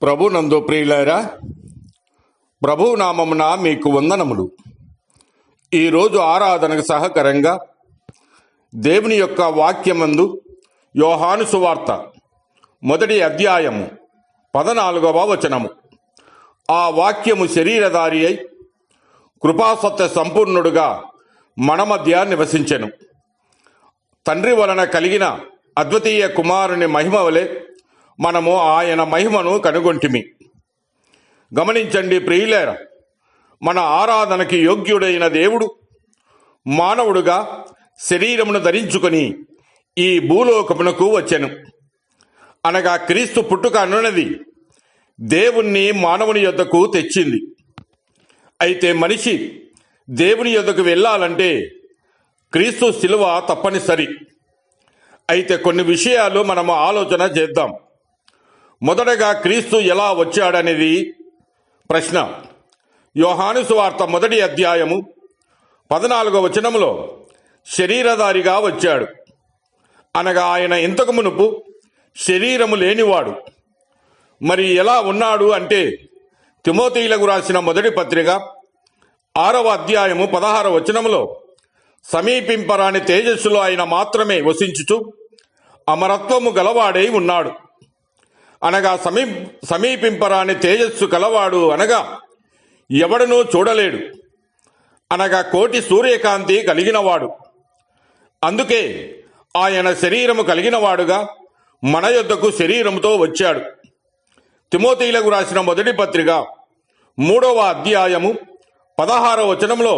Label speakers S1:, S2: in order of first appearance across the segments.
S1: ప్రభు నందు ప్రియులారా, ప్రభు నామమున మీకు వందనములు. ఈరోజు ఆరాధనకు సహకరంగా దేవుని యొక్క వాక్యమందు యోహాను సువార్త 1వ అధ్యాయము 14వ వచనము. ఆ వాక్యము శరీరధారి అయి కృపాసత్య సంపూర్ణుడుగా మన మధ్య నివసించెను. తండ్రి వలన కలిగిన అద్వితీయ కుమారుని మహిమ వలె మనము ఆయన మహిమను కనుగొంటిమి. గమనించండి ప్రియులారా, మన ఆరాధనకి యోగ్యుడైన దేవుడు మానవుడుగా శరీరమును ధరించుకొని ఈ భూలోకమునకు వచ్చెను. అనగా క్రీస్తు పుట్టుక అనున్నది దేవుణ్ణి మానవుని యొద్దకు తెచ్చింది. అయితే మనిషి దేవుని యొద్దకు వెళ్ళాలంటే క్రీస్తు శిలువ తప్పనిసరి. అయితే కొన్ని విషయాలు మనము ఆలోచన చేద్దాం. మొదటగా క్రీస్తు ఎలా వచ్చాడనేది ప్రశ్న. యోహాను సువార్త 1వ అధ్యాయము 14వ వచనములో శరీరధారిగా వచ్చాడు. అనగా ఆయన ఇంతకు మునుపు శరీరము లేనివాడు. మరి ఎలా ఉన్నాడు అంటే తిమోతిలకు రాసిన 1వ పత్రిక 6వ అధ్యాయము 16వ వచనములో సమీపింపరాని తేజస్సులో ఆయన మాత్రమే వసించుచు అమరత్వము గలవాడై ఉన్నాడు. అనగా సమీపింపరాని తేజస్సు కలవాడు అనగా ఎవడనూ చూడలేడు. అనగా కోటి సూర్యకాంతి కలిగినవాడు. అందుకే ఆయన శరీరము కలిగినవాడుగా మన యొద్దకు శరీరముతో వచ్చాడు. తిమోతిలకు రాసిన 1వ పత్రిక 3వ అధ్యాయము 16వ వచనంలో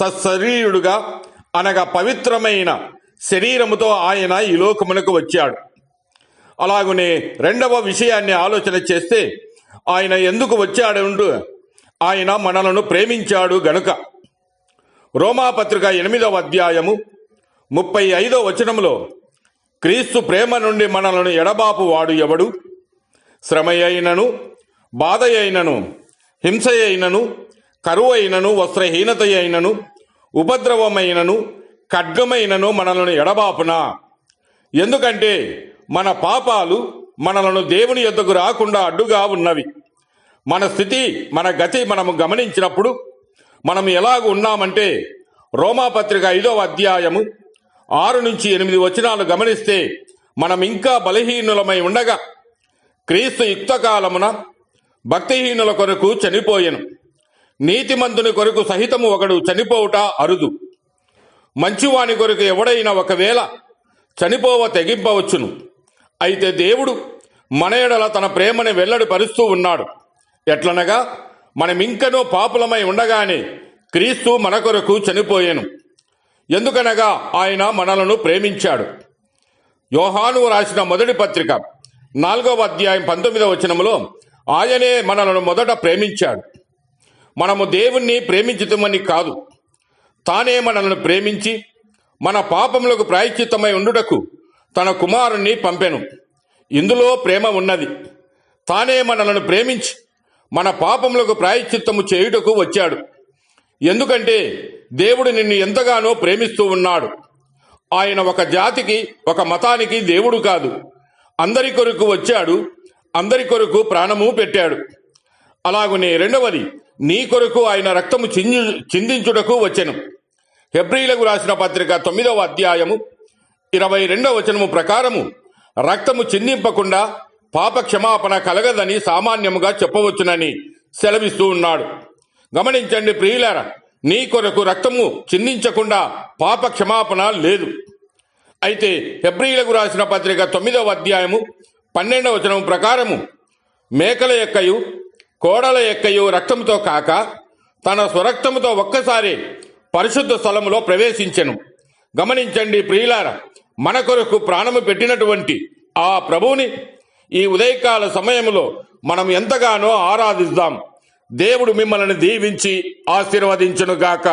S1: సశరీరుడుగా అనగా పవిత్రమైన శరీరముతో ఆయన ఈ లోకమునకు వచ్చాడు. అలాగనే రెండవ విషయాన్ని ఆలోచన చేస్తే ఆయన ఎందుకు వచ్చాడు? ఆయన మనలను ప్రేమించాడు గనుక. రోమాపత్రిక 8వ అధ్యాయము 35వ వచనంలో క్రీస్తు ప్రేమ నుండి మనలను ఎడబాపు వాడు ఎవడు? శ్రమ అయినను, బాధ అయినను, హింస అయినను, కరువు అయినను, వస్త్రహీనత అయినను, ఉపద్రవమైనను, ఖడ్గమైనను మనలను ఎడబాపునా? ఎందుకంటే మన పాపాలు మనలను దేవుని యొద్దకు రాకుండా అడ్డుగా ఉన్నవి. మన స్థితి, మన గతి మనము గమనించినప్పుడు మనం ఎలాగ ఉన్నామంటే రోమాపత్రిక 5వ అధ్యాయము 6 నుంచి 8 వచనాలు గమనిస్తే మనం ఇంకా బలహీనులమై ఉండగా క్రీస్తు యుక్తకాలమున భక్తిహీనుల కొరకు చనిపోయెను. నీతిమంతుని కొరకు సహితము ఒకడు చనిపోవుట అరుదు. మంచివాని కొరకు ఎవడైనా ఒకవేళ చనిపోవ తెగింపవచ్చును. అయితే దేవుడు మన ఎడల తన ప్రేమని వెల్లడిపరుస్తూ ఉన్నాడు. ఎట్లనగా మనమింకనూ పాపులమై ఉండగానే క్రీస్తు మన కొరకు చనిపోయెను. ఎందుకనగా ఆయన మనలను ప్రేమించాడు. యోహాను రాసిన 1వ పత్రిక 4వ అధ్యాయం 19వ వచనములో ఆయనే మనలను మొదట ప్రేమించాడు. మనము దేవుణ్ణి ప్రేమించుతామని కాదు, తానే మనలను ప్రేమించి మన పాపములకు ప్రాయశ్చిత్తమై ఉండుటకు తన కుమారుణ్ణి పంపెను. ఇందులో ప్రేమ ఉన్నది. తానే మనలను ప్రేమించి మన పాపములకు ప్రాయశ్చిత్తము చేయుటకు వచ్చాడు. ఎందుకంటే దేవుడు నిన్ను ఎంతగానో ప్రేమిస్తూ ఉన్నాడు. ఆయన ఒక జాతికి, ఒక మతానికి దేవుడు కాదు. అందరి కొరకు వచ్చాడు, అందరి కొరకు ప్రాణము పెట్టాడు. అలాగనే రెండవది, నీ కొరకు ఆయన రక్తము చిందించుటకు వచ్చెను. హెబ్రీలకు రాసిన పత్రిక 9వ అధ్యాయము 22వ వచనము ప్రకారము రక్తము చిందింపకుండా పాప క్షమాపణ కలగదని సామాన్యముగా చెప్పవచ్చునని సెలవిస్తూ ఉన్నాడు. గమనించండి ప్రియులారా, నీ కొరకు రక్తము చిందించకుండా పాప క్షమాపణ లేదు. అయితే హెబ్రీలకు రాసిన పత్రిక 9వ అధ్యాయము 12వ వచనం ప్రకారము మేకల యొక్కయు కోడల యొక్కయు రక్తముతో కాక తన స్వరక్తముతో ఒక్కసారి పరిశుద్ధ స్థలములో ప్రవేశించెను. గమనించండి ప్రియులారా, మన కొరకు ప్రాణము పెట్టినటువంటి ఆ ప్రభువుని ఈ ఉదయకాల సమయంలో మనం ఎంతగానో ఆరాధిద్దాం. దేవుడు మిమ్మల్ని దీవించి ఆశీర్వదించును గాక.